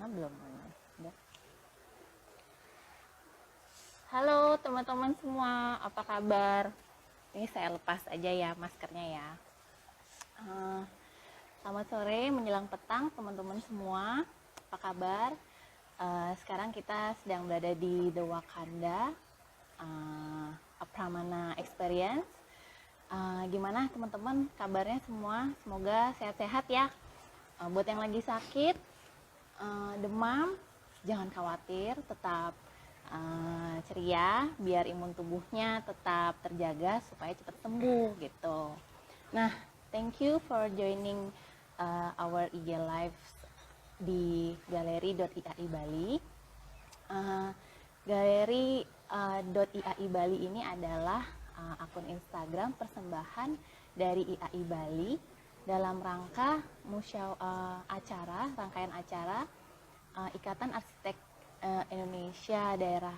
Mana belum? Udah. Halo teman-teman semua, apa kabar? Ini saya lepas aja ya maskernya ya. Selamat sore menjelang petang teman-teman semua, apa kabar? Sekarang kita sedang berada di The Wakanda Pramana Experience. Gimana teman-teman kabarnya semua? Semoga sehat-sehat ya. Buat yang lagi sakit, demam, jangan khawatir, tetap ceria biar imun tubuhnya tetap terjaga supaya cepat sembuh gitu. Nah, thank you for joining our IG Live di galeri.iai Bali. Galeri.iai Bali ini adalah akun Instagram persembahan dari IAI Bali dalam rangka rangkaian acara Ikatan Arsitek Indonesia Daerah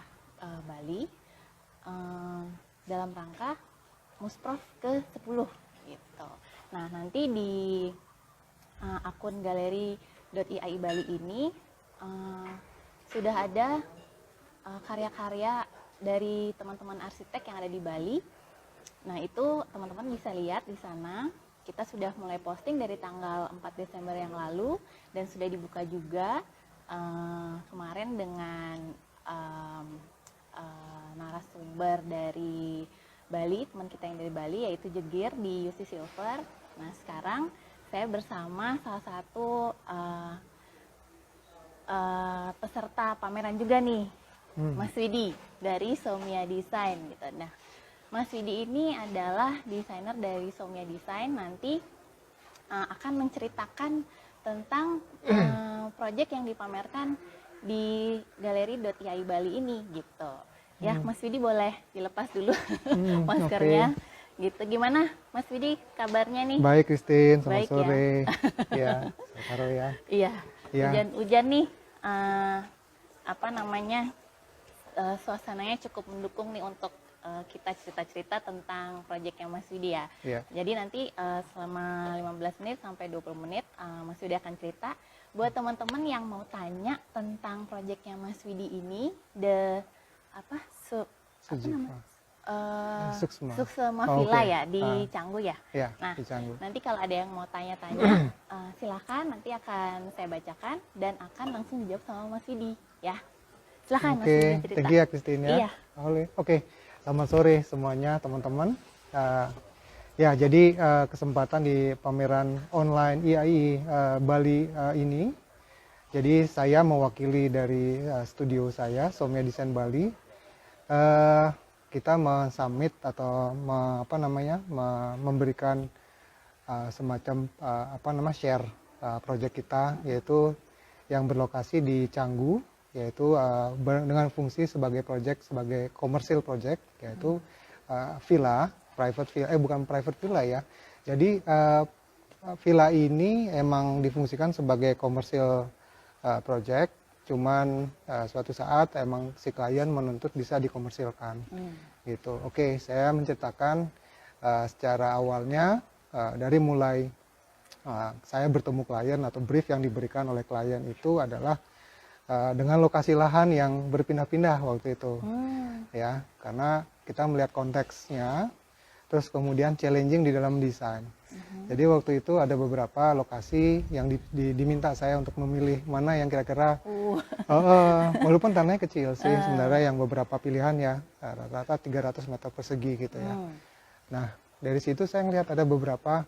Bali dalam rangka Musprof ke-10 gitu. Nah, nanti di akun galeri.iai Bali ini sudah ada karya-karya dari teman-teman arsitek yang ada di Bali. Nah, itu teman-teman bisa lihat di sana. Kita sudah mulai posting dari tanggal 4 Desember yang lalu dan sudah dibuka juga kemarin dengan narasumber dari Bali, teman kita yang dari Bali yaitu Jegir di UC Silver. Nah, sekarang saya bersama salah satu peserta pameran juga nih, Mas Widi dari Somia Design gitu. Nah, Mas Widi ini adalah desainer dari Somia Design, nanti akan menceritakan tentang proyek yang dipamerkan di galeri.iai Bali ini gitu. Ya, Mas Widi boleh dilepas dulu maskernya. Okay. Gitu. Gimana Mas Widi kabarnya nih? Baik Christine, selamat baik, sore. Ya, Saro ya. Iya. Ya. Hujan-hujan nih suasananya cukup mendukung nih untuk kita cerita-cerita tentang proyeknya Mas Widi ya. Yeah. Jadi nanti selama 15 menit sampai 20 menit Mas Widi akan cerita. Buat teman-teman yang mau tanya tentang proyeknya Mas Widi ini, Suksma Villa ya di Canggu ya. Nah, di Canggu. Nanti kalau ada yang mau tanya-tanya, silakan nanti akan saya bacakan dan akan langsung dijawab sama Mas Widi ya. Silakan Mas Widi cerita. Thank you ya Christine ya. Iya. Oke. Selamat sore semuanya teman-teman. Ya, jadi kesempatan di pameran online IAI Bali ini. Jadi saya mewakili dari studio saya, Somia Design Bali. Kita men-summit atau memberikan semacam share project kita, yaitu yang berlokasi di Canggu, yaitu dengan fungsi sebagai commercial project, yaitu villa, bukan private villa ya. Jadi villa ini emang difungsikan sebagai commercial project, cuman suatu saat emang si klien menuntut bisa dikomersilkan. Gitu. Oke, saya menceritakan secara awalnya dari mulai saya bertemu klien atau brief yang diberikan oleh klien itu adalah dengan lokasi lahan yang berpindah-pindah waktu itu, ya, karena kita melihat konteksnya, terus kemudian challenging di dalam desain. Jadi waktu itu ada beberapa lokasi yang diminta saya untuk memilih mana yang kira-kira, walaupun tanahnya kecil sih, sebenarnya yang beberapa pilihan ya rata-rata 300 meter persegi gitu ya. Nah, dari situ saya melihat ada beberapa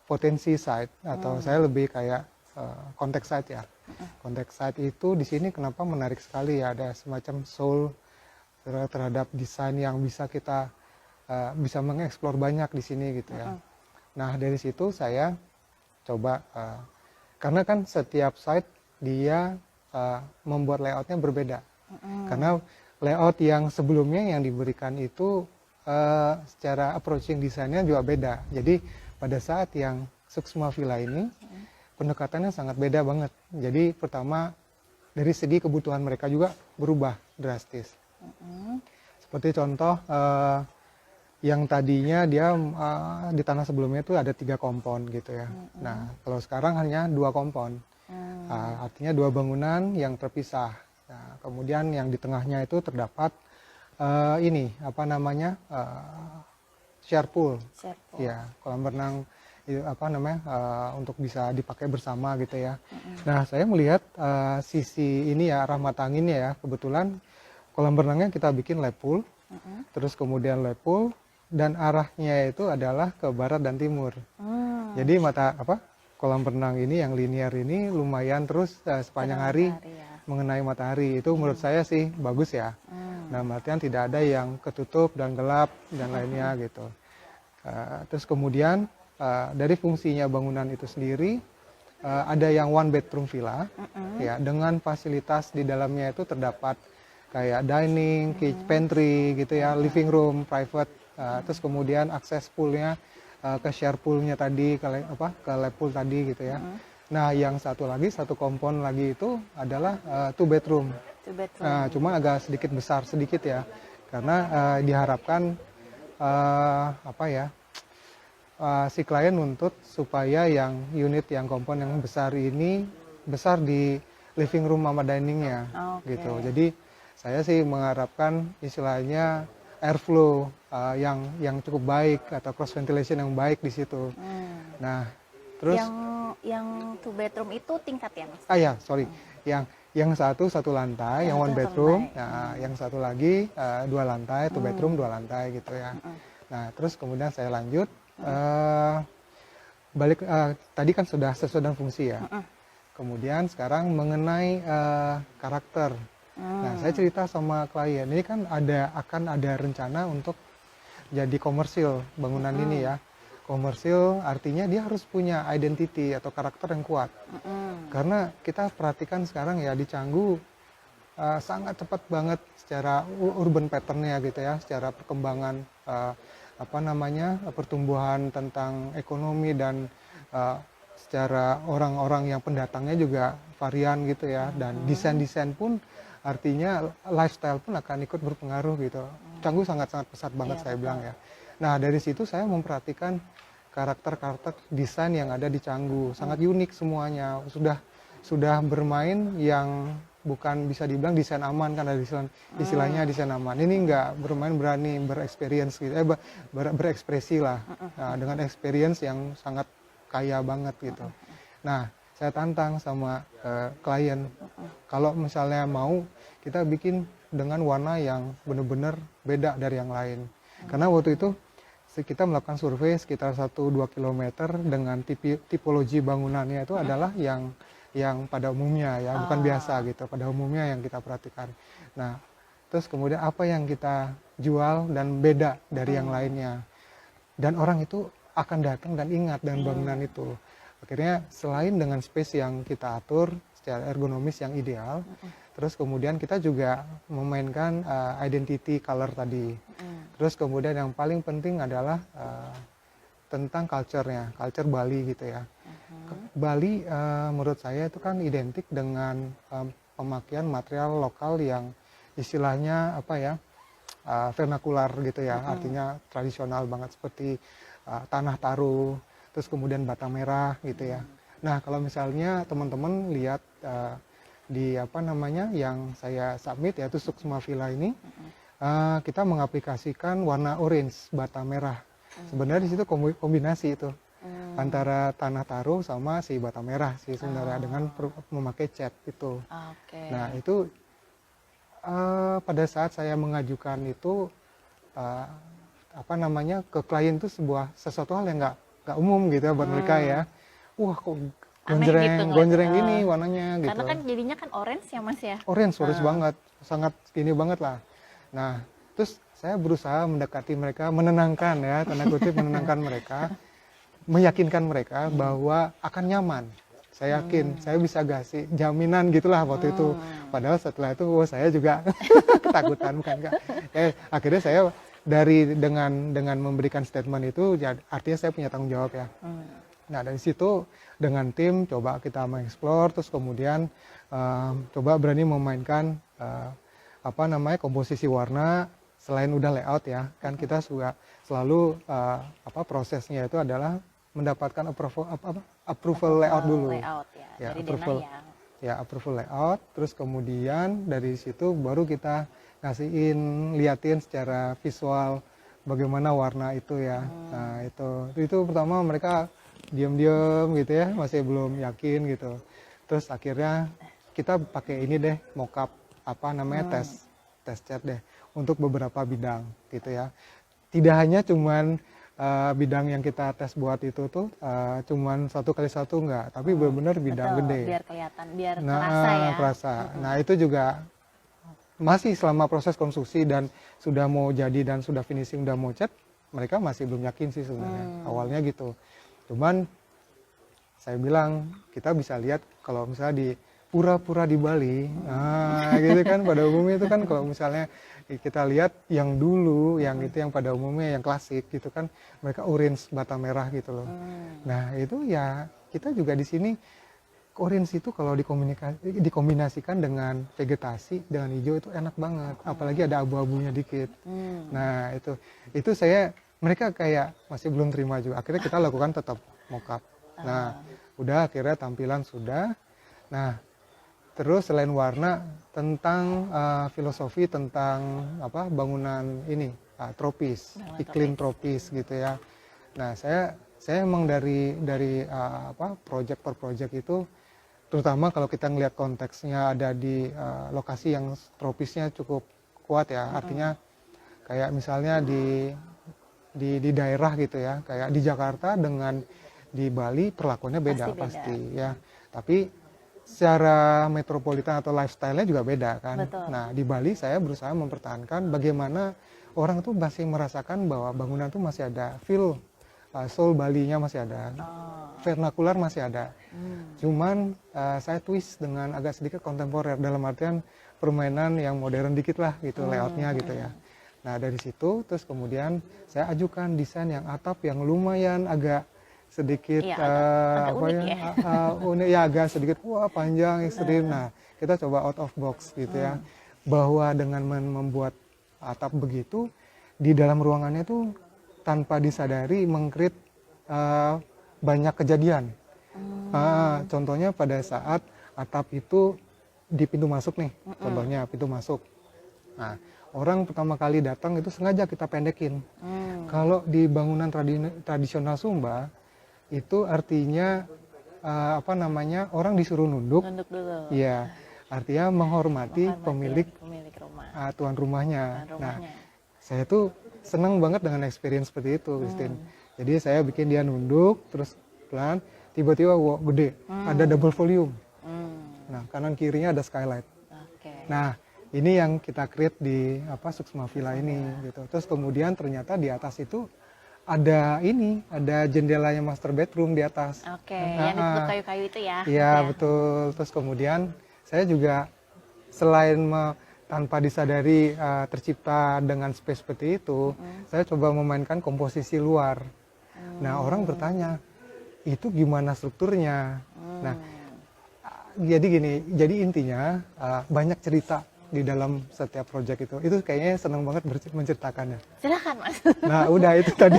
potensi site atau saya lebih kayak konteks site ya. Konteks site itu di sini kenapa menarik sekali ya, ada semacam soul terhadap desain yang bisa kita bisa mengeksplor banyak di sini gitu ya. Nah, dari situ saya coba karena kan setiap site dia membuat layoutnya berbeda. Karena layout yang sebelumnya yang diberikan itu secara approaching desainnya juga beda. Jadi pada saat yang Suksma Villa ini pendekatannya sangat beda banget. Jadi pertama dari segi kebutuhan mereka juga berubah drastis. Seperti contoh yang tadinya dia di tanah sebelumnya itu ada 3 kompon gitu ya. Nah, kalau sekarang hanya 2 kompon. Artinya dua bangunan yang terpisah. Nah, kemudian yang di tengahnya itu terdapat ini apa namanya share pool, Sherpo. ya kolam renang apa namanya untuk bisa dipakai bersama gitu ya. Nah saya melihat sisi ini ya arah mata anginnya ya, kebetulan kolam renangnya kita bikin lap pool, terus kemudian lap pool dan arahnya itu adalah ke barat dan timur. Jadi mata apa kolam renang ini yang linear ini lumayan terus sepanjang hari Ya. mengenai matahari. Itu menurut saya sih bagus ya. Nah, artian tidak ada yang ketutup dan gelap dan lainnya gitu. Terus kemudian dari fungsinya bangunan itu sendiri ada yang one bedroom villa ya dengan fasilitas di dalamnya itu terdapat kayak dining, kitchen, pantry gitu ya, living room, private. Terus kemudian akses poolnya ke share poolnya tadi ke lap pool tadi gitu ya. Nah, yang satu lagi, satu kompon lagi itu adalah two bedroom. Two bedroom. Cuma agak sedikit besar sedikit ya, karena diharapkan apa ya si klien nuntut supaya yang unit yang kompon yang besar ini besar di living room sama diningnya, gitu. Jadi saya sih mengharapkan istilahnya airflow yang cukup baik atau cross ventilation yang baik di situ. Nah, terus yang two bedroom itu tingkat ya, Mas? ya, sorry. Yang satu lantai, yang one bedroom. Nah, yang satu lagi dua lantai, two bedroom, dua lantai gitu ya. Nah, terus kemudian saya lanjut balik tadi kan sudah sesuai dengan fungsi ya. Kemudian sekarang mengenai karakter. Nah, saya cerita sama klien, ini kan akan ada rencana untuk jadi komersil bangunan ini ya. Komersil artinya dia harus punya identity atau karakter yang kuat. Karena kita perhatikan sekarang ya di Canggu sangat cepat banget secara urban pattern-nya gitu ya, secara perkembangan apa namanya pertumbuhan tentang ekonomi dan secara orang-orang yang pendatangnya juga varian gitu ya, dan desain-desain pun artinya lifestyle pun akan ikut berpengaruh gitu. Canggu sangat-sangat pesat banget saya bilang ya. Nah, dari situ saya memperhatikan karakter-karakter desain yang ada di Canggu, sangat unik semuanya. Sudah bermain yang bukan bisa dibilang desain aman kan, ada istilahnya desain aman. Ini enggak bermain berani bereksperience gitu, berekspresi lah, dengan experience yang sangat kaya banget gitu. Nah, saya tantang sama klien, kalau misalnya mau kita bikin dengan warna yang benar-benar beda dari yang lain. Karena waktu itu kita melakukan survei sekitar 1-2 km dengan tipologi bangunannya itu adalah yang pada umumnya ya, bukan biasa gitu, pada umumnya yang kita perhatikan. Nah, terus kemudian apa yang kita jual dan beda dari yang lainnya. Dan orang itu akan datang dan ingat dengan bangunan itu. Akhirnya selain dengan space yang kita atur secara ergonomis yang ideal, terus kemudian kita juga memainkan identity color tadi. Terus kemudian yang paling penting adalah tentang culture-nya, culture Bali gitu ya. Bali menurut saya itu kan identik dengan pemakaian material lokal yang istilahnya apa ya, vernakular gitu ya, artinya tradisional banget seperti tanah taruh, terus kemudian bata merah gitu ya. Nah, kalau misalnya teman-teman lihat di apa namanya yang saya submit yaitu Suksma Villa ini, kita mengaplikasikan warna orange bata merah. Sebenarnya di situ kombinasi itu antara tanah taruh sama si bata merah sih sebenarnya dengan memakai cat itu. Nah, itu pada saat saya mengajukan itu apa namanya ke klien itu sesuatu hal yang nggak umum gitu ya buat mereka ya. Wah, kok gonjreng gini warnanya gitu. Karena kan jadinya kan orange ya, Mas ya. Orange banget, sangat gini banget lah. Nah, terus saya berusaha mendekati mereka, menenangkan ya, tanda kutip menenangkan mereka, meyakinkan mereka bahwa akan nyaman. Saya yakin, saya bisa kasih jaminan gitulah waktu itu. Padahal setelah itu saya juga ketakutan bukan enggak. Akhirnya saya dengan memberikan statement itu, artinya saya punya tanggung jawab ya. Nah, dari situ dengan tim coba kita mengeksplor, terus kemudian coba berani memainkan apa namanya komposisi warna selain udah layout ya, kan kita juga selalu prosesnya itu adalah mendapatkan approval layout dulu. Layout ya, Ya, dari approval. denah ya. Ya, approval layout, terus kemudian dari situ baru kita liatin secara visual bagaimana warna itu ya. Nah, itu pertama mereka diam-diam gitu ya, masih belum yakin gitu. Terus akhirnya kita pakai ini deh, mockup apa namanya tes cat deh untuk beberapa bidang gitu ya. Tidak hanya cuman bidang yang kita tes buat itu tuh cuman 1x1 enggak, tapi benar-benar bidang Betul, gede. biar kelihatan, biar Nah, terasa ya. terasa. Nah, itu juga masih selama proses konstruksi dan sudah mau jadi dan sudah finishing, udah mau cat, mereka masih belum yakin sih sebenarnya. Awalnya gitu. Cuman saya bilang kita bisa lihat kalau misalnya di pura-pura di Bali, nah gitu kan pada umumnya itu kan kalau misalnya kita lihat yang dulu, yang itu yang pada umumnya yang klasik gitu kan, mereka orange bata merah gitu loh. Nah itu ya kita juga di sini orange itu kalau dikombinasikan dengan vegetasi dengan hijau itu enak banget, apalagi ada abu-abunya dikit. Nah itu mereka kayak masih belum terima juga. Akhirnya kita lakukan tetap mockup. Nah udah akhirnya tampilan sudah. Nah terus selain warna tentang filosofi tentang apa bangunan ini tropis, iklim tropis gitu ya. Nah saya emang dari project per project itu, terutama kalau kita ngelihat konteksnya ada di lokasi yang tropisnya cukup kuat ya, artinya kayak misalnya di daerah gitu ya, kayak di Jakarta dengan di Bali perlakuannya beda pasti ya, tapi secara metropolitan atau lifestyle-nya juga beda kan. Betul. Nah di Bali saya berusaha mempertahankan bagaimana orang tuh masih merasakan bahwa bangunan tuh masih ada feel soul Balinya masih ada, vernakular masih ada. Cuman saya twist dengan agak sedikit kontemporer dalam artian permainan yang modern dikit lah gitu layoutnya gitu ya. Nah dari situ terus kemudian saya ajukan desain yang atap yang lumayan agak sedikit agak unik unik ya, agak sedikit panjang ekstrim. Nah kita coba out of box gitu ya, bahwa dengan membuat atap begitu di dalam ruangannya tuh tanpa disadari meng-create banyak kejadian. Contohnya pada saat atap itu di pintu masuk nih, contohnya pintu masuk. Nah, orang pertama kali datang itu sengaja kita pendekin. Kalau di bangunan tradisional Sumba itu artinya orang disuruh nunduk. Nunduk dulu. Iya, artinya menghormati pemilik rumah. tuan rumahnya. Nah, saya tuh senang banget dengan experience seperti itu, Christine. Jadi saya bikin dia nunduk, terus pelan, tiba-tiba gede, ada double volume. Nah, kanan kirinya ada skylight. Nah, ini yang kita create di Suksma Villa ini gitu. Terus kemudian ternyata di atas itu ada jendelanya master bedroom di atas. Yang ditutup kayu-kayu itu ya. Iya, betul. Terus kemudian saya juga selain tanpa disadari tercipta dengan space seperti itu, saya coba memainkan komposisi luar. Nah, orang bertanya, itu gimana strukturnya? Nah, jadi intinya banyak cerita di dalam setiap proyek itu. Itu kayaknya senang banget menceritakannya. Silakan Mas. Nah, udah itu tadi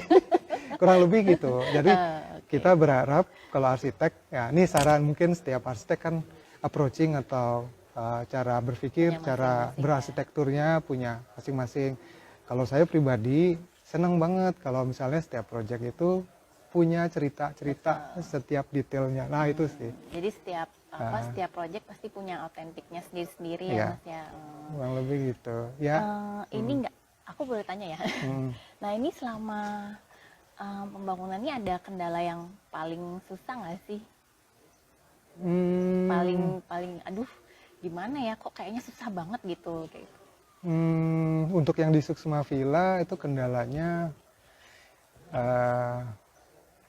kurang lebih gitu. Jadi kita berharap kalau arsitek, ya ini saran mungkin setiap arsitek kan approaching atau cara berpikir, cara berarsitekturnya punya masing-masing. Kalau saya pribadi senang banget kalau misalnya setiap proyek itu punya cerita-cerita setiap detailnya. Nah itu sih. Jadi setiap proyek pasti punya autentiknya sendiri-sendiri ya Mas ya. Kurang lebih gitu. Ya. Ini aku boleh tanya ya. Nah ini selama pembangunannya ada kendala yang paling susah nggak sih? Paling aduh gimana ya, kok kayaknya susah banget gitu kayak gitu. Untuk yang di Suksma Villa itu kendalanya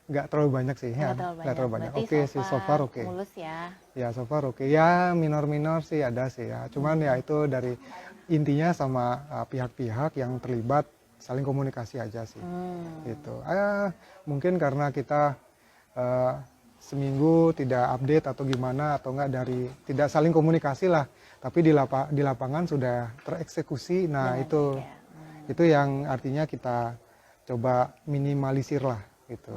nggak terlalu banyak sih ya. Nggak terlalu banyak. Oke sih, so far oke. Mulus ya. Ya so far oke. Ya minor-minor sih ada sih ya. Cuman ya itu dari intinya sama pihak-pihak yang terlibat saling komunikasi aja sih. Gitu. Mungkin karena kita seminggu tidak update atau gimana, atau enggak tidak saling komunikasi lah, tapi di lapangan sudah tereksekusi. Nah itu yang artinya kita coba minimalisir lah gitu.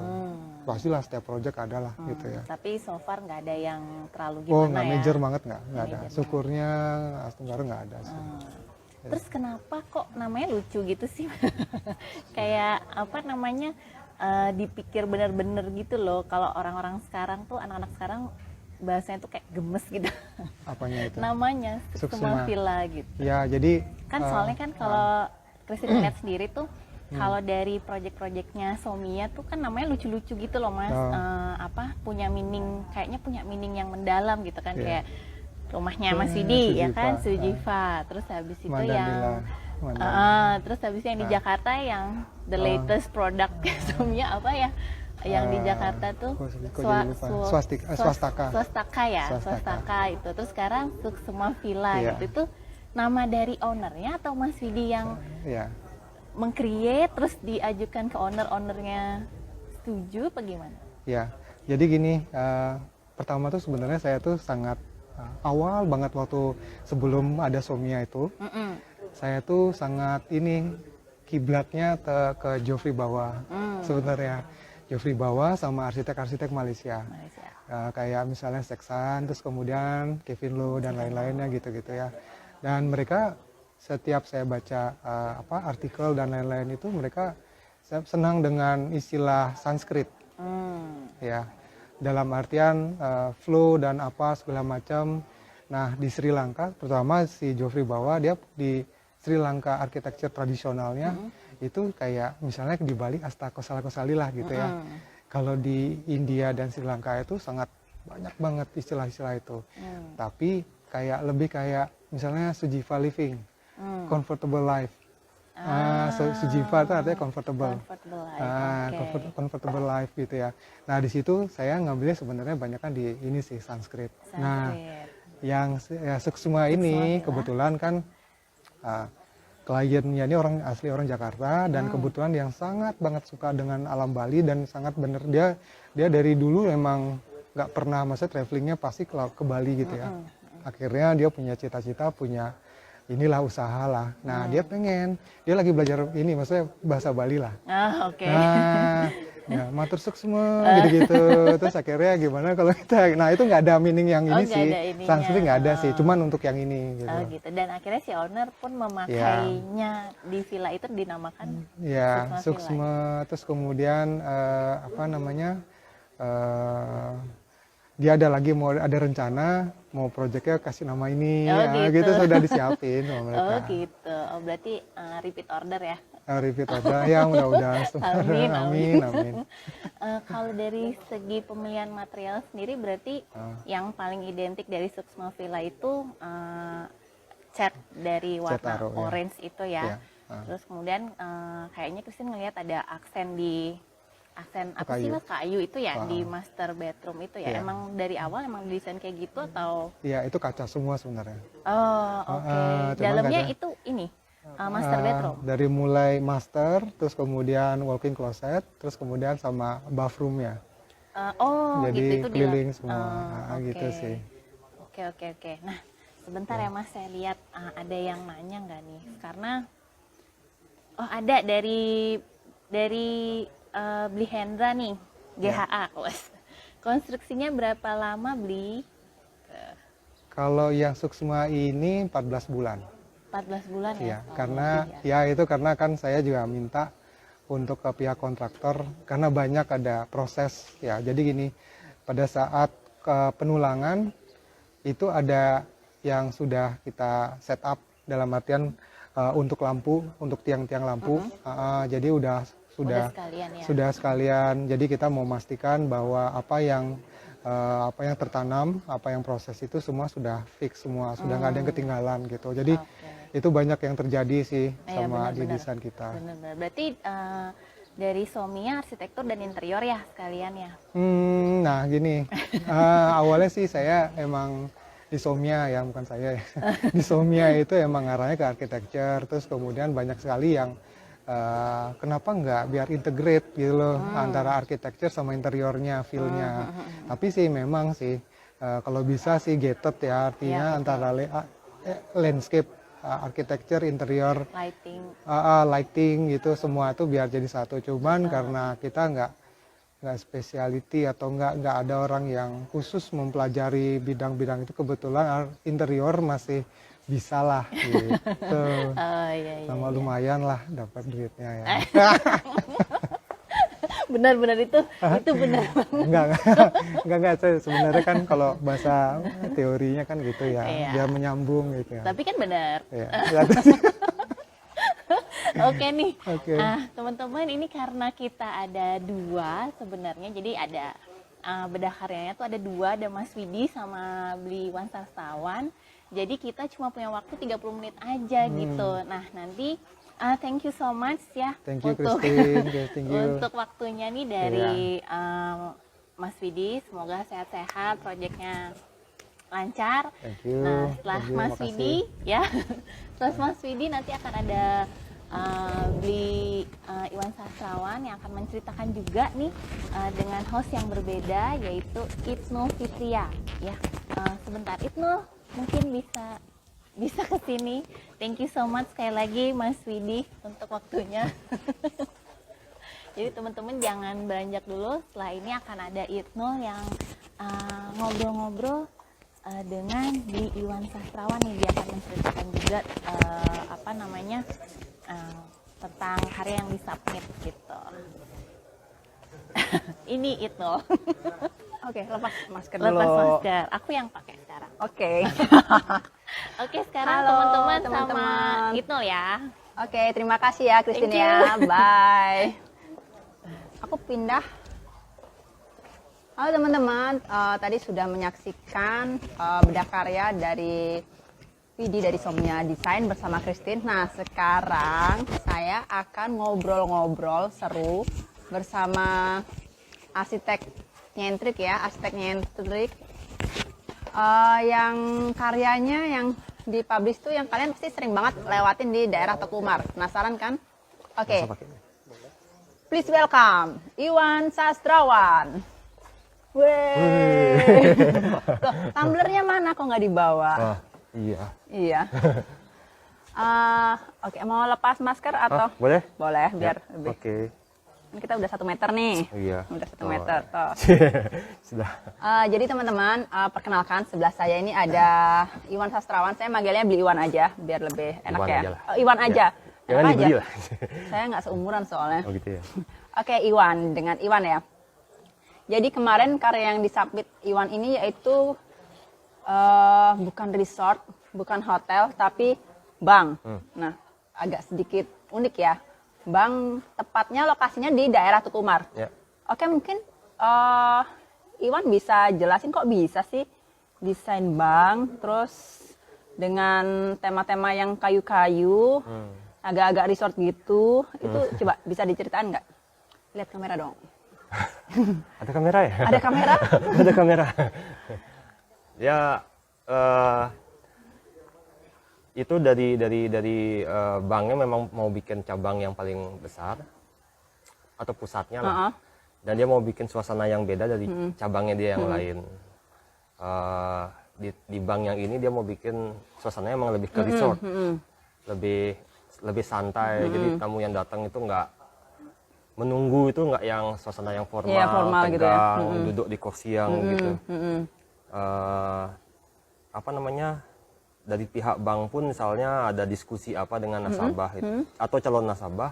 Pastilah setiap project ada lah gitu ya. Tapi so far nggak ada yang terlalu Oh, gimana nggak ya. major banget, nggak ada. Major Syukurnya Tenggara nggak ada sih. Terus kenapa kok namanya lucu gitu sih? Kayak apa namanya, dipikir bener-bener gitu loh. Kalau orang-orang sekarang tuh, anak-anak sekarang bahasanya tuh kayak gemes gitu. Apanya itu? Namanya Suksma Suksma. Villa gitu. Ya, jadi Kan soalnya kan kalau Christine lihat sendiri tuh, kalau dari project-projectnya Somia tuh kan namanya lucu-lucu gitu loh Mas. Oh. Apa punya meaning, kayaknya punya meaning yang mendalam gitu kan. Iya. Kayak rumahnya Mas Widi ya kan, Sujiva. Sujiva. Terus habis itu Mandandila. yang terus habis itu yang di Jakarta yang the latest product Somia apa ya? Yang di Jakarta tuh kok jadi lupa? Swastaka. Swastaka ya, Swastaka. Swastaka itu. Terus sekarang Suksma Villa Iya. gitu. Itu nama dari ownernya atau Mas Widi yang Ya, meng-create terus diajukan ke ownernya setuju apa gimana? ya. Jadi gini, pertama tuh sebenarnya saya tuh sangat awal banget waktu sebelum ada Somia itu, saya tuh sangat kiblatnya ke Geoffrey Bawa sebenarnya. Geoffrey Bawa sama arsitek-arsitek Malaysia. Kayak misalnya Seksan, terus kemudian Kevin Low dan lain-lainnya gitu-gitu ya. Dan mereka setiap saya baca artikel dan lain-lain itu, mereka senang dengan istilah Sanskrit. Ya, dalam artian flow dan apa segala macam. Nah, di Sri Lanka, terutama si Geoffrey Bawa, dia di Sri Lanka architecture tradisionalnya itu kayak misalnya di Bali Astakosala-kosali lah gitu ya. Kalau di India dan Sri Lanka itu sangat banyak banget istilah-istilah itu. Tapi lebih kayak misalnya Sujiva living, comfortable life. Sujiva itu artinya comfortable. Comfortable life gitu ya. Nah, di situ saya ngambilnya sebenarnya banyak kan di ini sih Sanskrit. Nah, yang Suksma ini kebetulan kan kliennya ini asli orang Jakarta, dan kebetulan yang sangat banget suka dengan alam Bali, dan sangat bener dia dari dulu emang nggak pernah, maksudnya travelingnya pasti ke Bali gitu ya. Akhirnya dia punya cita-cita, punya inilah usaha lah. Nah, dia lagi belajar maksudnya bahasa Bali lah. Nah, ya, matur suksma gitu-gitu. Terus akhirnya gimana kalau kita, nah itu nggak ada meaning yang ini sih. Sanskrit nggak ada sih, cuman untuk yang ini gitu. Gitu. Dan akhirnya si owner pun memakainya di villa itu dinamakan Suksma. Terus kemudian dia ada rencana mau proyeknya kasih nama ini, gitu sudah disiapin sama mereka. Gitu. Berarti repeat order ya? Repeat order ya, mudah-mudahan. Amin. Kalau dari segi pemilihan material sendiri, berarti yang paling identik dari Suksma Villa itu cat dari warna orange itu ya. Terus kemudian kayaknya Christine ngelihat ada aksen apa sih Mas, kayu itu ya di master bedroom itu ya. Emang dari awal emang desain kayak gitu atau? Iya, itu kaca semua sebenarnya. Oh, oke. Dalamnya itu master bedroom. Dari mulai master, terus kemudian walk-in closet, terus kemudian sama bathroomnya. Jadi gitu, itu keliling semua, gitu sih. Oke. Nah, sebentar ya Mas, saya lihat ada yang nanya nggak nih? Karena ada dari Beli Hendra nih, GHA. Konstruksinya berapa lama beli? Kalau yang Suksma ini 14 bulan. 14 bulan ya? Karena karena kan saya juga minta untuk ke pihak kontraktor, karena banyak ada proses ya. Jadi gini, pada saat penulangan itu ada yang sudah kita set up, dalam artian untuk lampu, untuk tiang-tiang lampu. Jadi sudah sekalian. Jadi kita mau memastikan bahwa apa yang tertanam, apa yang proses itu semua sudah fix semua, sudah nggak ada yang ketinggalan gitu. Jadi itu banyak yang terjadi sih sama di desain kita. Benar. Berarti dari Somia arsitektur dan interior ya sekalian ya? Nah gini, awalnya sih saya emang di Somia ya, bukan saya ya. Di Somia itu emang arahnya ke architecture, terus kemudian banyak sekali yang kenapa nggak biar integrate gitu loh, antara architecture sama interiornya, feel-nya. Tapi sih memang sih kalau bisa sih gated ya, artinya antara landscape, architecture, interior, lighting gitu, semua itu biar jadi satu. Cuman karena kita spesiality atau nggak ada orang yang khusus mempelajari bidang-bidang itu, kebetulan interior masih bisa lah gitu. Oh iya, iya, Sama iya. lumayan lah dapat duitnya ya. Benar-benar itu benar. Enggak, sebenarnya kan kalau bahasa teorinya kan gitu ya, Iya. biar menyambung gitu ya. Tapi kan benar. Iya. Oke nih, Oke. teman-teman, ini karena kita ada dua sebenarnya, jadi ada bedah karyanya tuh ada dua, ada Mas Widi sama Beli Iwan Sastawan. Jadi kita cuma punya waktu 30 menit aja gitu. Nah nanti thank you so much ya Thank you untuk Christine, thank you. untuk waktunya nih dari Mas Widi. Semoga sehat-sehat, proyeknya lancar. Thank you. Nah, setelah Thank you, Mas makasih. Widi ya, setelah Mas Widi nanti akan ada Beli Iwan Sastrawan yang akan menceritakan juga nih dengan host yang berbeda, yaitu Ibnu Fitria ya. Sebentar, Ibnu mungkin bisa ke sini. Thank you so much sekali lagi Mas Widi untuk waktunya. Jadi teman-teman jangan beranjak dulu. Setelah ini akan ada Ibnu yang ngobrol-ngobrol dengan Beli Iwan Sastrawan nih. Dia akan menceritakan juga tentang karya yang disubmit gitu. Ini Ibnu. Oke, lepas masker Lepas dulu. masker. Aku yang pakai sekarang. Oke. Oke, sekarang Halo, teman-teman sama teman-teman. Ibnu ya. Oke, terima kasih ya Christine Thank you. ya. Bye. Aku pindah. Halo teman-teman, tadi sudah menyaksikan bedah karya dari Widi dari Somnia Design bersama Christine. Nah, sekarang saya akan ngobrol-ngobrol seru bersama arsitek nyentrik ya, yang karyanya yang dipublish tuh yang kalian pasti sering banget lewatin di daerah Teku Umar. Penasaran kan? Oke. Please welcome Iwan Sastrawan. Weh. Tuh, tumblernya mana kok nggak dibawa? Iya. Iya. Oke, mau lepas masker atau? Boleh? Boleh, biar Ya, lebih. Oke. Ini kita udah 1 meter nih. Iya. Udah 1 Oh, meter. Tuh. Sudah. Jadi teman-teman, perkenalkan sebelah saya ini ada Iwan Sastrawan. Saya manggilnya Beli Iwan aja, biar lebih enak Iwan ya. aja lah. Oh, Iwan aja. Ya. Jangan Enak dibeli aja. lah. Saya nggak seumuran soalnya. Oh gitu ya. Oke, Iwan, dengan Iwan ya. Jadi kemarin karya yang disubmit Iwan ini yaitu bukan resort, bukan hotel, tapi bank. Nah, agak sedikit unik ya. Bank tepatnya lokasinya di daerah Teku Umar. Ya. Oke, mungkin Iwan bisa jelasin kok bisa sih desain bank, terus dengan tema-tema yang kayu-kayu, agak-agak resort gitu. Itu coba bisa diceritain nggak? Lihat kamera dong. Ada kamera ya? Ada kamera? Ada kamera. Ya, itu dari banknya memang mau bikin cabang yang paling besar atau pusatnya lah. Uh-uh. Dan dia mau bikin suasana yang beda dari cabangnya dia yang lain. Di bank yang ini dia mau bikin suasananya emang lebih ke resort, lebih santai. Jadi tamu yang datang itu nggak menunggu, itu nggak yang suasana yang formal, Iya, formal tegang, gitu ya. duduk di kursi yang gitu. Apa namanya, dari pihak bank pun misalnya ada diskusi apa dengan nasabah itu, atau calon nasabah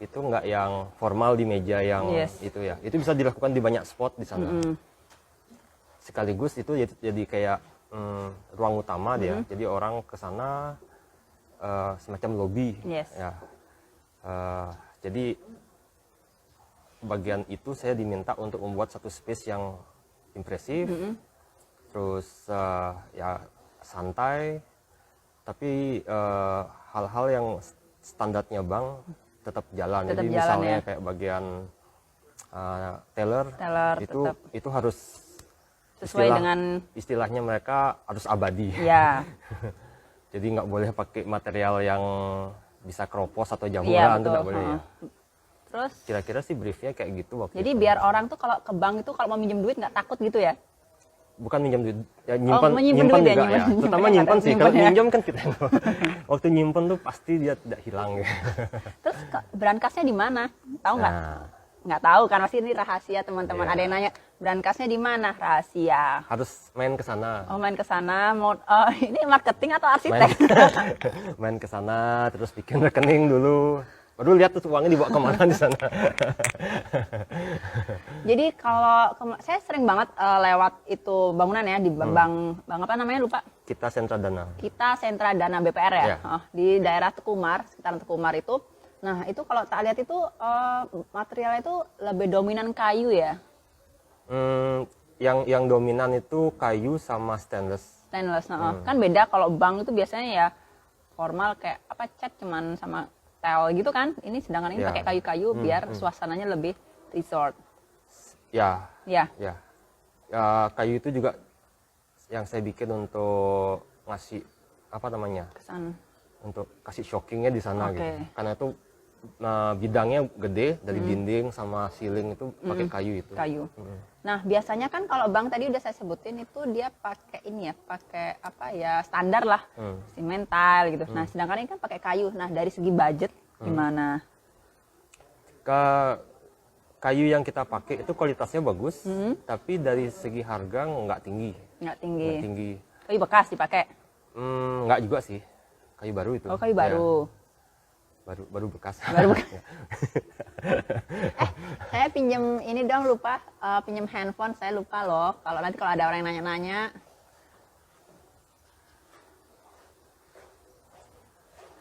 itu nggak yang formal di meja yang Yes. itu ya. Itu bisa dilakukan di banyak spot di sana. Sekaligus itu jadi kayak ruang utama dia. Jadi orang ke sana semacam lobby. Yes. Ya. Jadi bagian itu saya diminta untuk membuat satu space yang impresif, terus ya santai, tapi hal-hal yang standarnya bank tetap jalan. Tetap Jadi jalan, misalnya ya. kayak bagian teller Teller itu harus sesuai dengan istilahnya mereka harus abadi. ya. Jadi nggak boleh pakai material yang bisa kropos atau Iya, jamuran, itu betul. nggak boleh ya. Terus Kira-kira sih briefnya kayak gitu waktu jadi itu. biar orang tuh kalau ke bank itu kalau mau minjem duit nggak takut gitu ya? Bukan minjem duit, ya nyimpan, menyimpan nyimpan duit ya, juga nyimpan. ya. Terutama Nyimpan nyimpan ya, sih. nyimpan Kalau ya. minjem kan kita waktu nyimpan tuh pasti dia tidak hilang ya. Terus berangkasnya di mana? Tahu nggak? Nah, nggak tahu kan, pasti ini rahasia teman-teman. Iya. Ada yang nanya brankasnya di mana, rahasia. Harus main ke sana. Oh, main ke sana, mau ini marketing atau Main, arsitek? main ke sana, terus bikin rekening dulu. Baru lihat tuh uangnya dibawa kemana di sana. Jadi kalau saya sering banget lewat itu bangunan ya di bank apa namanya lupa. Kita sentra dana. Kita sentra dana BPR ya, Iya. di daerah Tekumar, sekitaran Tekumar itu. Nah itu kalau tak lihat itu materialnya itu lebih dominan kayu ya, Yang dominan itu kayu sama stainless. stainless. Kan beda kalau bank itu biasanya ya formal kayak apa cat cuman sama tel gitu kan. Ini sedangkan ini Ya. pakai kayu-kayu biar suasananya lebih resort. Ya, Ya. ya. Kayu itu juga yang saya bikin untuk ngasih apa namanya? Kesan. Untuk kasih shockingnya di sana Oke. gitu. Karena itu bidangnya gede dari dinding sama ceiling itu pakai kayu itu. Kayu. Nah, biasanya kan kalau bank tadi udah saya sebutin itu dia pakai ini ya, pakai apa ya, standar lah. Simental gitu. Nah, sedangkan ini kan pakai kayu. Nah, dari segi budget gimana? Kayu yang kita pakai itu kualitasnya bagus, tapi dari segi harga nggak tinggi. Nggak tinggi. Nggak tinggi. Kayu bekas dipakai. Nggak juga sih. Kayu baru itu. Oh, kayu baru. Ya, baru bekas. Baru bekas. Saya pinjem ini dong, lupa pinjem handphone, saya lupa loh. Kalau nanti kalau ada orang yang nanya-nanya.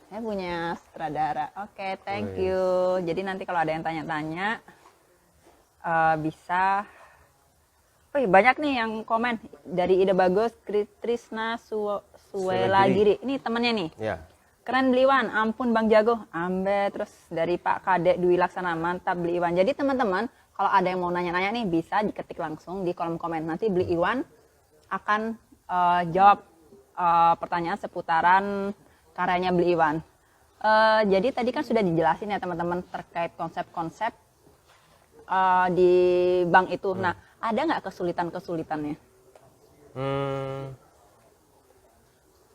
Saya punya sutradara. Oke, thank Wih. you. Jadi nanti kalau ada yang tanya-tanya bisa. Wih, banyak nih yang komen dari Ide Bagus, Trisna Suwela Giri. Ini temennya nih. Ya. Keren beli Iwan, ampun Bang Jago, ambe. Terus dari Pak Kadek Dwi Laksana, mantap beli Iwan. Jadi teman-teman, kalau ada yang mau nanya-nanya nih bisa diketik langsung di kolom komen. Nanti beli Iwan akan jawab pertanyaan seputaran karyanya beli Iwan. Jadi tadi kan sudah dijelasin ya teman-teman terkait konsep-konsep di bank itu. Nah, ada nggak kesulitan-kesulitannya?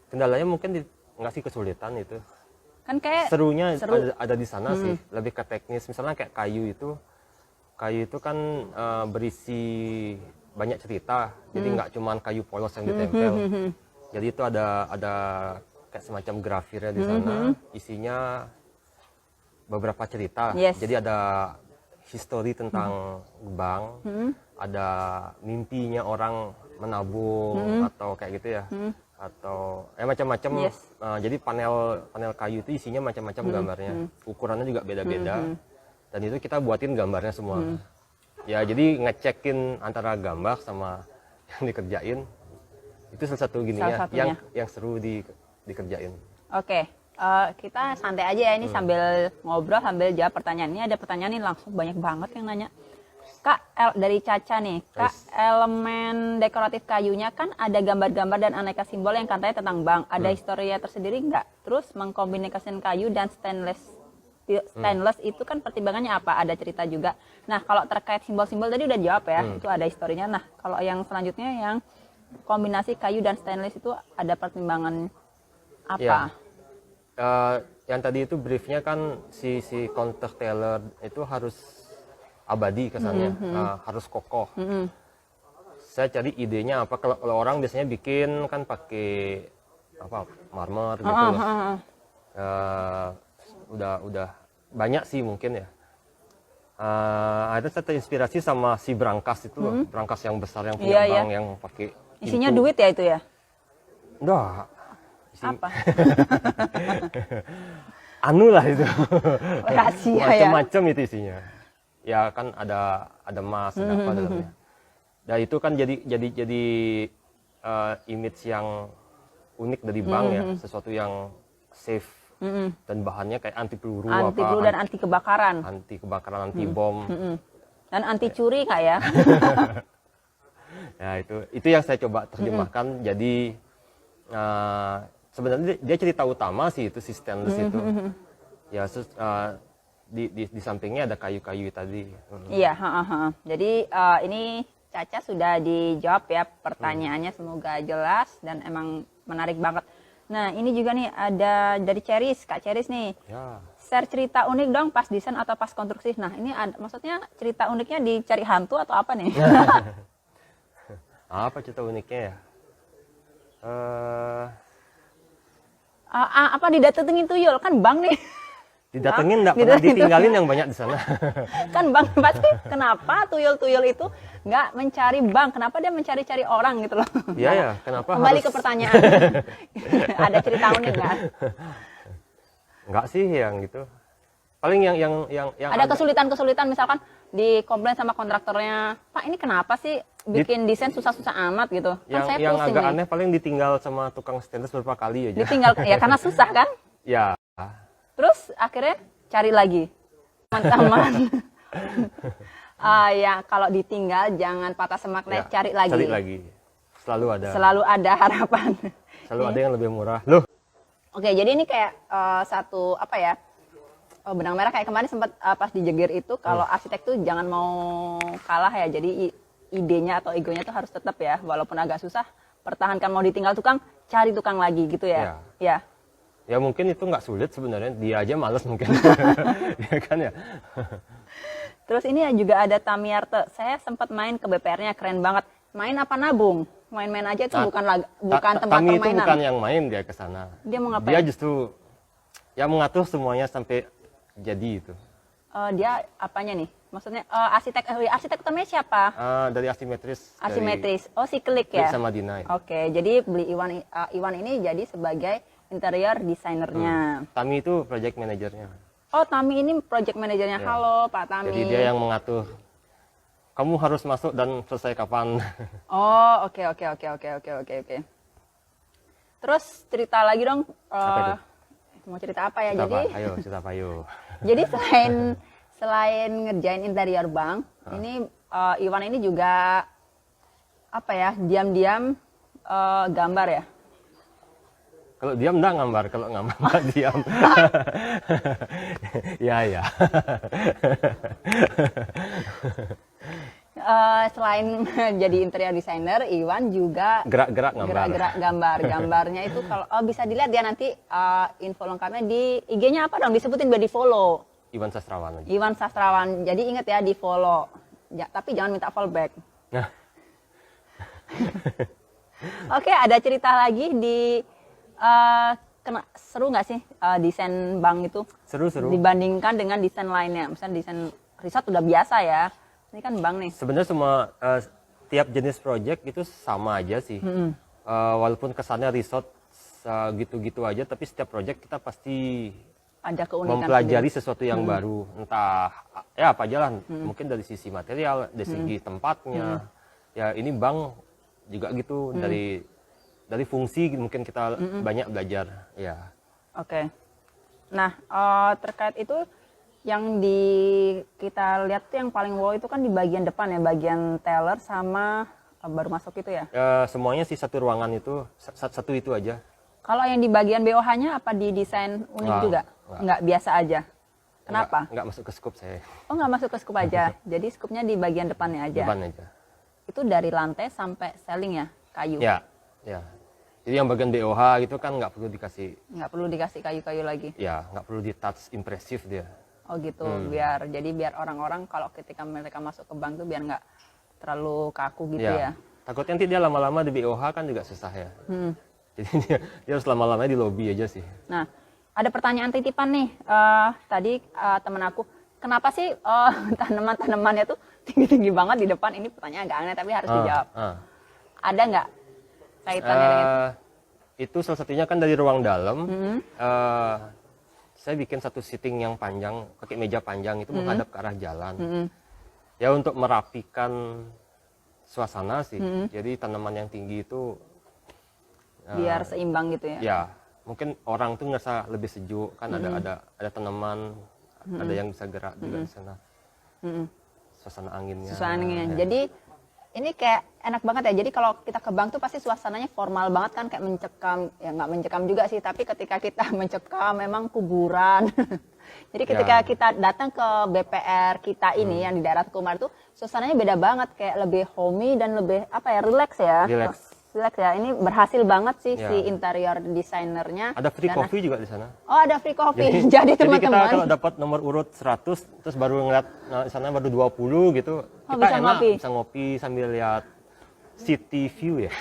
Kendalanya mungkin nggak sih kesulitan itu. Kan kayak Serunya seru. ada di sana sih, lebih ke teknis. Misalnya kayak kayu itu kan berisi banyak cerita, jadi nggak cuma kayu polos yang ditempel. Jadi itu ada kayak semacam grafirnya di sana, isinya beberapa cerita. Yes. Jadi ada histori tentang bank, ada mimpinya orang menabung atau kayak gitu ya. Atau macam-macam. Yes. Jadi panel kayu itu isinya macam-macam gambarnya, ukurannya juga beda-beda, dan itu kita buatin gambarnya semua. Ya jadi ngecekin antara gambar sama yang dikerjain itu salah satu gininya Salah satunya. yang seru dikerjain. Oke, kita santai aja ya ini sambil ngobrol sambil jawab pertanyaan. Ini ada pertanyaan nih langsung banyak banget yang nanya. Kak, dari Caca nih, Kak, elemen dekoratif kayunya kan ada gambar-gambar dan aneka simbol yang katanya tentang bank. Ada historia tersendiri nggak? Terus mengkombinasikan kayu dan stainless itu kan pertimbangannya apa? Ada cerita juga. Nah, kalau terkait simbol-simbol tadi udah jawab ya, itu ada historinya. Nah, kalau yang selanjutnya yang kombinasi kayu dan stainless itu ada pertimbangan apa? Ya. Yang tadi itu briefnya kan si countertailor itu harus abadi kesannya, harus kokoh. Saya cari idenya apa, kalau orang biasanya bikin kan pakai apa marmer gitu loh. Udah banyak sih mungkin ya. Ada saya terinspirasi sama si brankas itu loh, brankas yang besar yang punya bank yang pakai Isinya pintu. duit ya itu ya? Enggak. Apa? Anu lah itu. Rahasia ya? Macam-macam itu isinya. Ya kan ada emas, ada apa dalamnya. Dan itu kan jadi image yang unik dari bank ya, sesuatu yang safe dan bahannya kayak anti peluru, Dan anti kebakaran. anti kebakaran, anti bom. Dan anti curi Kak ya? Ya itu yang saya coba terjemahkan. Jadi sebenarnya dia cerita utama sih itu si stainless itu. Ya di sampingnya ada kayu-kayu tadi. Iya, Jadi ini Caca sudah dijawab ya pertanyaannya, semoga jelas dan emang menarik banget. Nah ini juga nih ada dari Ceris, Kak Ceris nih. Ya. share cerita unik dong pas desain atau pas konstruksi. Nah, ini ada, maksudnya cerita uniknya dicari hantu atau apa nih? Apa cerita uniknya ya? Apa didatengin tuyul? Kan Bang nih. Didatengin nggak pernah, ditinggalin yang banyak di sana. Kan Bang pasti kenapa tuyul-tuyul itu nggak mencari Bang? Kenapa dia mencari-cari orang gitu loh? Iya ya, kenapa Kembali harus... ke pertanyaan. Ada cerita unik nggak? Nggak sih yang gitu. Paling yang Ada kesulitan-kesulitan misalkan dikomplain sama kontraktornya, Pak ini kenapa sih bikin desain susah-susah amat gitu? Kan saya yang pusing agak nih. aneh paling ditinggal sama tukang stainless beberapa kali aja. Ditinggal ya karena susah kan? Ya. Terus akhirnya cari lagi teman-teman. Ya kalau ditinggal jangan patah semangat, Ya, cari lagi. Cari lagi. Selalu ada. Selalu ada harapan. Selalu ada yang lebih murah. Loh, Oke, jadi ini kayak satu apa ya? Benang merah kayak kemarin sempat pas dijegir itu kalau arsitek tuh jangan mau kalah ya. Jadi idenya atau egonya tuh harus tetap ya, walaupun agak susah, pertahankan. Mau ditinggal tukang, cari tukang lagi gitu ya. Ya. ya mungkin itu nggak sulit sebenarnya. Dia aja males mungkin. Ya kan ya. Terus ini juga ada Tamiarte. Saya sempat main ke BPR-nya, keren banget. Main apa nabung? Main-main aja itu bukan tempat Tami itu permainan. bukan yang main dia ke sana. Dia mau ngapain? Dia justru ya mengatur semuanya sampai jadi itu. Dia apanya nih? Maksudnya arsitek utamanya siapa? Dari asimetris. Asimetris. Oh, si Klik Dari ya. sama Dinai. Oke, jadi beli Iwan ini jadi sebagai interior desainernya. Tami itu project manajernya. Oh, Tami ini project manajernya. Ya. Halo, Pak Tami. Jadi dia yang mengatur. Kamu harus masuk dan selesai kapan. Oh, oke. Terus cerita lagi dong. Apa itu? Mau cerita apa ya? Cerita Jadi apa? Ayo, cerita apa ayo. jadi selain ngerjain interior bank, ini Iwan ini juga apa ya? Diam-diam gambar ya. Kalau diam enggak gambar, kalau gambar enggak diam. Ya. Selain jadi interior designer, Iwan juga Gerak-gerak gambar. gerak-gerak gambar. Gambarnya itu kalau bisa dilihat dia nanti info lengkapnya di IG-nya apa dong? Disebutin biar di follow. Iwan Sastrawan aja. Iwan Sastrawan. Jadi ingat ya di follow. Ya, tapi jangan minta fallback. Nah, Oke, ada cerita lagi di seru nggak sih desain bank itu seru-seru. dibandingkan dengan desain lainnya? Misalnya desain resort udah biasa ya. Ini kan bank nih. Sebenarnya semua tiap jenis project itu sama aja sih. Walaupun kesannya resort gitu-gitu aja, tapi setiap project kita pasti Ada keunikan mempelajari sesuatu yang baru. Entah ya apa aja lah. Mungkin dari sisi material, dari segi tempatnya. Ya ini bank juga gitu, dari fungsi mungkin kita banyak belajar. Ya. Oke. Nah, terkait itu yang kita lihat tuh yang paling wow itu kan di bagian depan ya, bagian teller sama baru masuk itu ya. Semuanya sih satu ruangan itu, satu itu aja. Kalau yang di bagian BOH-nya apa didesain unik juga? Enggak, biasa aja. Kenapa? Nggak masuk ke scope saya. Oh, nggak masuk ke scoop aja. Jadi scoopnya di bagian depannya aja. Depan aja. Itu dari lantai sampai ceiling ya, kayu. Ya. Jadi yang bagian BOH gitu kan nggak perlu dikasih, Nggak perlu dikasih kayu-kayu lagi. ya nggak perlu di touch impresif dia. Oh gitu, biar orang-orang kalau ketika mereka masuk ke bank tuh biar nggak terlalu kaku gitu ya. Takutnya nanti dia lama-lama di BOH kan juga susah ya. Jadi dia harus lama-lama di lobby aja sih. Nah, ada pertanyaan titipan nih. Tadi temen aku, kenapa sih tanaman-tanamannya tuh tinggi-tinggi banget di depan? Ini pertanyaan agak aneh tapi harus dijawab. Ada nggak kaitannya dengan itu? Itu salah satunya kan dari ruang dalam. Saya bikin satu seating yang panjang, pakai meja panjang itu menghadap ke arah jalan. Ya untuk merapikan suasana sih. Jadi tanaman yang tinggi itu Biar seimbang gitu ya? ya mungkin orang tuh ngerasa lebih sejuk kan, ada tanaman, ada yang bisa gerak juga di sana. Suasana anginnya. Suasana anginnya. Ya. Jadi ini kayak enak banget ya. Jadi kalau kita ke bank tuh pasti suasananya formal banget kan, kayak mencekam. Ya nggak mencekam juga sih, tapi ketika kita mencekam memang kuburan. Jadi ketika kita datang ke BPR kita ini yang di daerah Kumar tuh suasananya beda banget, kayak lebih homey dan lebih apa ya, relax ya. Relax. Relax ya. Ini berhasil banget sih Ya. si interior desainernya. Ada free Dan- coffee juga di sana. Oh, ada free coffee. Jadi kita kalau teman-teman. dapat nomor urut 100 terus baru ngeliat di sana baru 20 gitu, Oh, kita bisa enak ngopi. bisa ngopi sambil lihat city view ya.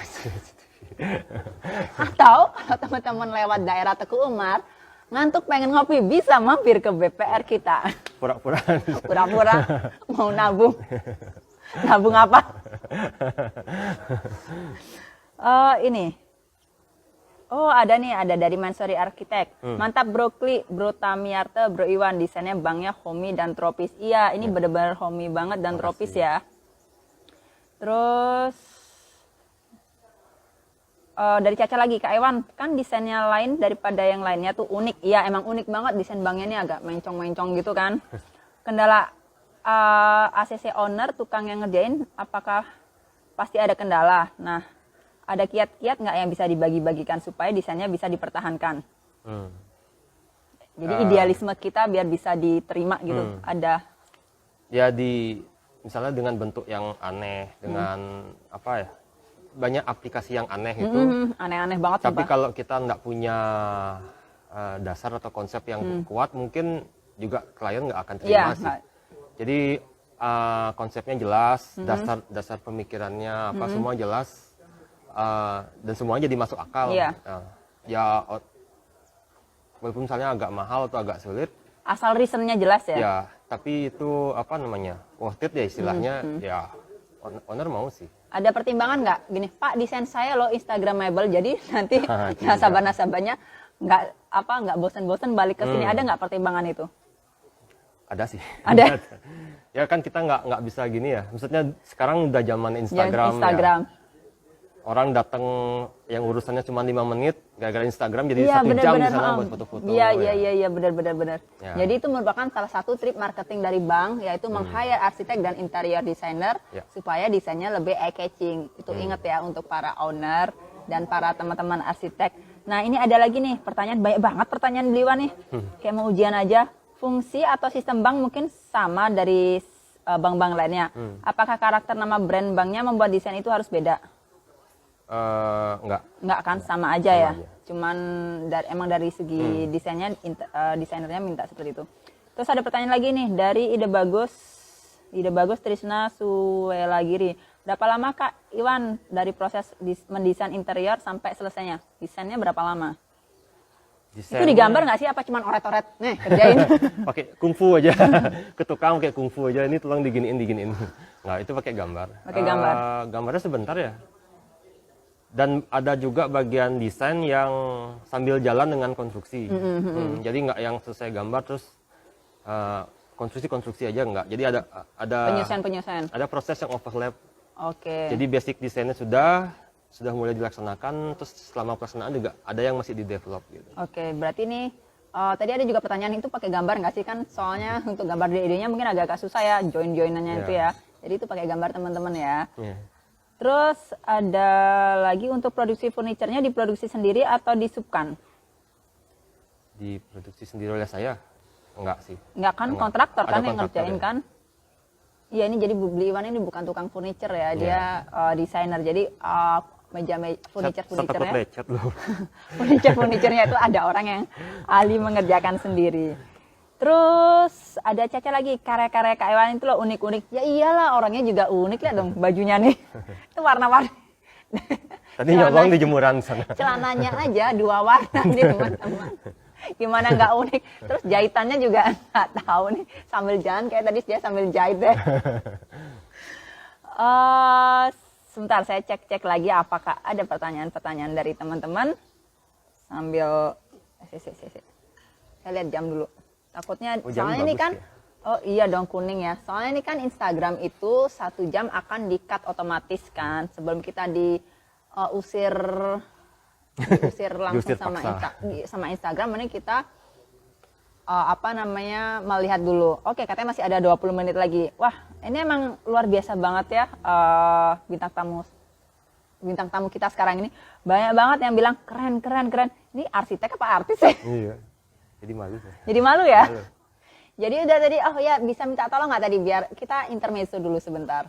Atau kalau teman-teman lewat daerah Teguh Umar, ngantuk pengen ngopi, bisa mampir ke BPR kita. Pura-pura. Pura-pura mau nabung. Nabung apa? Ini. Oh, ada nih, ada dari Mansori Arsitek. Mantap Bro Kli, Bro Tamiarte, Bro Iwan. Desainnya banknya homey dan tropis. Iya, ini benar-benar homey banget dan tropis ya. Terus dari Caca lagi, Kak Iwan, kan desainnya lain daripada yang lainnya tuh unik. Iya, emang unik banget desain banknya ini agak mencong-mencong gitu kan. Kendala ACC owner, tukang yang ngerjain, apakah pasti ada kendala? Nah, ada kiat-kiat nggak yang bisa dibagi-bagikan supaya desainnya bisa dipertahankan? Jadi idealisme kita biar bisa diterima gitu. Ada. Ya misalnya dengan bentuk yang aneh, dengan apa ya, banyak aplikasi yang aneh gitu. Aneh-aneh banget. Tapi sumpah. kalau kita nggak punya dasar atau konsep yang kuat, mungkin juga klien nggak akan terima Iya, sih. nggak. Jadi konsepnya jelas, dasar pemikirannya apa semua jelas, dan semuanya jadi masuk akal. Iya. Ya walaupun misalnya agak mahal atau agak sulit, Asal reasonnya jelas ya. ya tapi itu apa namanya, worth it ya istilahnya. Ya owner mau sih. Ada pertimbangan nggak? Gini, Pak, desain saya loh Instagramable, jadi nanti nasabah-nasabahnya nggak bosan-bosan balik ke sini. Ada nggak pertimbangan itu? Ada sih. Ada? Ya kan kita nggak bisa gini ya. Maksudnya sekarang udah zaman Instagram. Instagram. Ya. Orang datang yang urusannya cuma 5 menit, gara-gara Instagram jadi Iya, 1 jam di benar-benar. sana buat foto-foto. Iya, ya. iya, benar. Ya. Jadi itu merupakan salah satu trik marketing dari bank, yaitu meng-hire arsitek dan interior designer Ya. supaya desainnya lebih eye-catching. Itu ingat ya untuk para owner dan para teman-teman arsitek. Nah, ini ada lagi nih pertanyaan, banyak banget pertanyaan beliau nih. Kayak mau ujian aja. Fungsi atau sistem bank mungkin sama dari bank-bank lainnya. Apakah karakter nama brand banknya membuat desain itu harus beda? Enggak. Enggak kan, sama aja ya. aja. Cuman emang dari segi desainnya desainernya minta seperti itu. Terus ada pertanyaan lagi nih dari Ide Bagus Trisna Suwelagiri. Berapa lama Kak Iwan dari proses mendesain interior sampai selesainya? Desainnya berapa lama? Itu digambar nggak sih, apa cuman oret-oret? Nih, kerjain. Pakai kungfu aja. Ke tukang pakai kungfu aja, ini tolong diginiin. Nggak, itu pakai gambar. Pakai gambar. Gambarnya sebentar ya. Dan ada juga bagian desain yang sambil jalan dengan konstruksi. Jadi nggak yang selesai gambar terus konstruksi aja nggak. Jadi ada Penyusuan. ada proses yang overlap. Oke. Jadi basic desainnya sudah mulai dilaksanakan, terus selama pelaksanaan juga ada yang masih di develop gitu. Oke, berarti nih tadi ada juga pertanyaan itu pakai gambar nggak sih, kan soalnya untuk gambar idenya mungkin agak susah ya, join-joinannya itu ya. Jadi itu pakai gambar teman-teman ya. Yeah. Terus ada lagi untuk produksi furniturnya diproduksi sendiri atau disubkan? Diproduksi sendiri oleh saya? Enggak sih. Enggak kan, Enggak. kontraktor Ada kan yang kontraktor ngerjain ya. kan? Iya, ini jadi beli Iwan ini bukan tukang furniture ya, dia desainer. Jadi Saya takut furniturnya lecet loh. furniturnya itu ada orang yang ahli mengerjakan sendiri. Terus ada Caca lagi, karya-karya Kak Iwan itu loh unik-unik. Ya iyalah, orangnya juga unik lah dong bajunya nih. Itu warna-warni. Tadi nyolong di jemuran sana. Celananya aja 2 warna nih teman-teman. Gimana nggak unik? Terus jahitannya juga nggak tahu nih, sambil jalan kayak tadi dia sambil jahit deh. Sebentar saya cek lagi apakah ada pertanyaan-pertanyaan dari teman-teman sambil saya lihat jam dulu. Takutnya jam soalnya ini bagus kan ya? oh iya dong, kuning ya. Soalnya ini kan Instagram itu 1 jam akan di-cut otomatis kan sebelum kita diusir langsung Diusir sama paksa. sama Instagram. Ini kita melihat dulu. Oke, katanya masih ada 20 menit lagi. Wah, ini emang luar biasa banget ya bintang tamu kita sekarang ini. Banyak banget yang bilang keren. Ini arsitek apa artis ya? Iya. Jadi malu saya. Jadi malu ya? Malu. Jadi udah tadi, oh ya bisa minta tolong nggak tadi biar kita intermezzo dulu sebentar.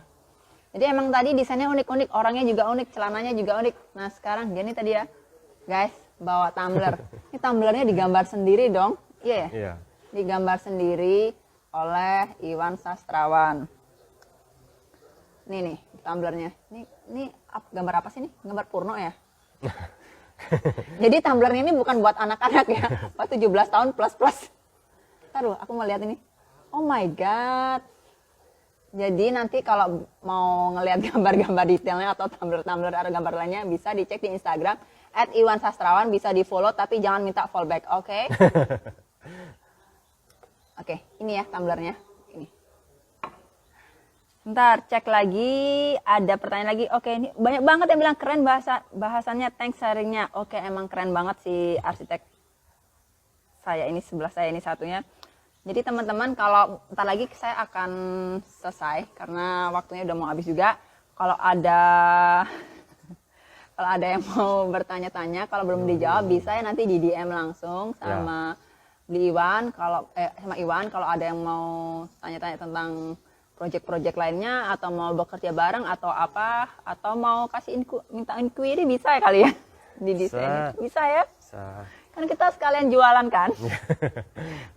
Jadi emang tadi desainnya unik-unik, orangnya juga unik, celananya juga unik. Nah sekarang gini tadi ya, guys, bawa tumbler. Ini tumblernya digambar sendiri dong, iya ya? Iya. Digambar sendiri oleh Iwan Sastrawan. Nih tumblernya. Ini gambar apa sih nih? Gambar Purno ya? Jadi tumblernya ini bukan buat anak-anak ya, buat 17 tahun plus. Taruh, aku mau lihat ini. Oh my god. Jadi nanti kalau mau ngelihat gambar-gambar detailnya atau tumbler-tumbler atau gambar lainnya bisa dicek di Instagram @iwansastrawan, bisa di follow tapi jangan minta fallback, oke? Oke, ini ya tumblernya. Ini. Ntar cek lagi, ada pertanyaan lagi. Oke, ini banyak banget yang bilang keren bahasannya, thanks sharingnya. Oke, emang keren banget si arsitek saya ini, sebelah saya ini satunya. Jadi teman-teman, kalau ntar lagi saya akan selesai karena waktunya udah mau habis juga. Kalau ada yang mau bertanya-tanya, kalau belum dijawab bisa ya nanti di DM langsung sama Iwan. Sama Iwan, kalau ada yang mau tanya-tanya tentang project-project lainnya atau mau bekerja bareng atau apa, atau mau kasih minta inquiry bisa ya kali ya di desain. Bisa ya? Bisa. Kan kita sekalian jualan kan.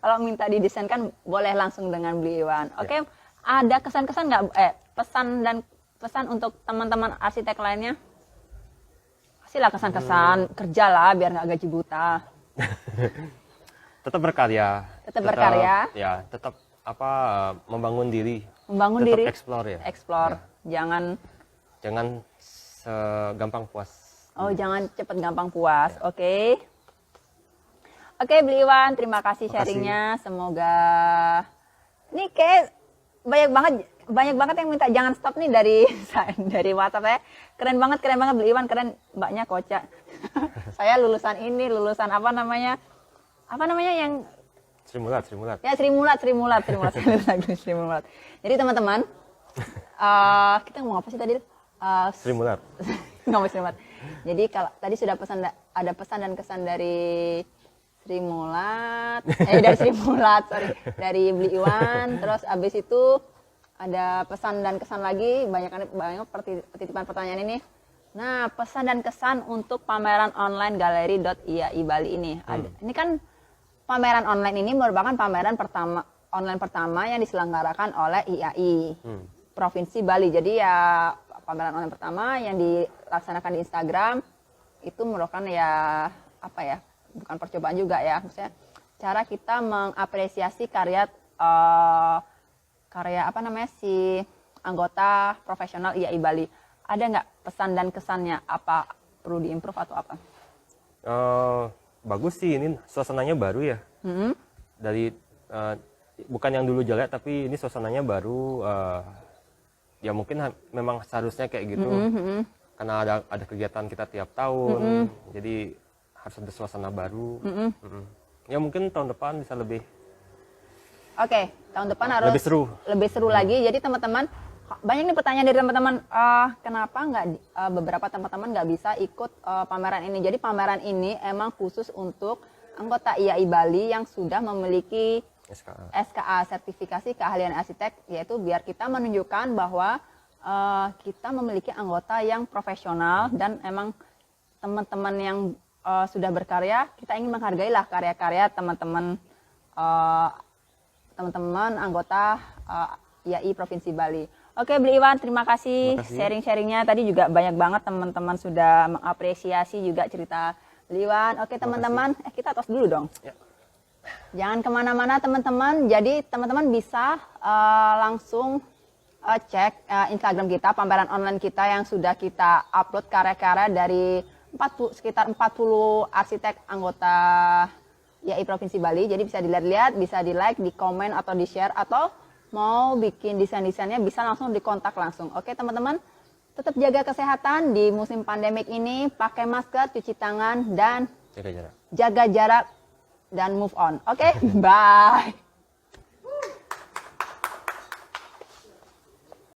Kalau minta didesain kan boleh langsung dengan beli Iwan. Oke, ada kesan-kesan nggak? Pesan untuk teman-teman arsitek lainnya? Kasihlah kesan-kesan kerja lah biar nggak gaji buta. Tetap berkarya. Tetap berkarya. Ya, tetap membangun diri. Membangun tetap diri. Explore ya. Explore. Ya. Jangan segampang puas. Oh, jangan cepet gampang puas. Oke. Oke, Beli Iwan, terima kasih sharingnya. Semoga ini kayak banyak banget yang minta jangan stop nih dari WhatsApp ya. Keren banget Beli Iwan, keren, mbaknya kocak. Saya lulusan apa namanya yang Sri Mulat. ya Sri Mulat. Saya lulusan Sri Mulat. Jadi teman-teman, kita ngomong apa sih tadi? Sri Mulat. Ngomong Sri Mulat. Jadi kalau tadi sudah ada pesan dan kesan dari Sri Mulat, dari Beli Iwan. Terus abis itu ada pesan dan kesan lagi, banyak titipan pertanyaan ini. Nah, pesan dan kesan untuk pameran online galeri.iai Bali ini. Ini kan pameran online ini merupakan pameran online pertama yang diselenggarakan oleh IAI Provinsi Bali. Jadi ya pameran online pertama yang dilaksanakan di Instagram itu merupakan bukan percobaan juga ya, maksudnya cara kita mengapresiasi karya si anggota profesional IAI Bali. Ada nggak pesan dan kesannya, apa perlu diimprove atau apa? Bagus sih, ini suasananya baru ya. Dari bukan yang dulu jelek, tapi ini suasananya baru. Ya mungkin memang seharusnya kayak gitu, karena ada kegiatan kita tiap tahun, jadi harus ada suasana baru. Ya mungkin tahun depan bisa lebih. Oke, tahun depan harus lebih seru lagi. Jadi teman-teman, banyak nih pertanyaan dari teman-teman, kenapa beberapa teman-teman nggak bisa ikut pameran ini? Jadi pameran ini emang khusus untuk anggota IAI Bali yang sudah memiliki SKA, sertifikasi keahlian arsitek, yaitu biar kita menunjukkan bahwa kita memiliki anggota yang profesional dan emang teman-teman yang sudah berkarya, kita ingin menghargailah karya-karya teman-teman anggota IAI Provinsi Bali. Oke, Beli Iwan, terima kasih sharing-sharingnya. Tadi juga banyak banget teman-teman sudah mengapresiasi juga cerita Beli Iwan. Oke teman-teman, kita tos dulu dong. Ya. Jangan kemana-mana teman-teman. Jadi teman-teman bisa langsung cek Instagram kita, pameran online kita yang sudah kita upload karya-karya dari sekitar 40 arsitek anggota IAI Provinsi Bali. Jadi bisa dilihat-lihat, bisa di-like, di-komen, atau di-share, atau mau bikin desain-desainnya bisa langsung dikontak langsung. Oke teman-teman, tetap jaga kesehatan di musim pandemik ini, pakai masker, cuci tangan, dan jaga jarak dan move on. Oke, bye.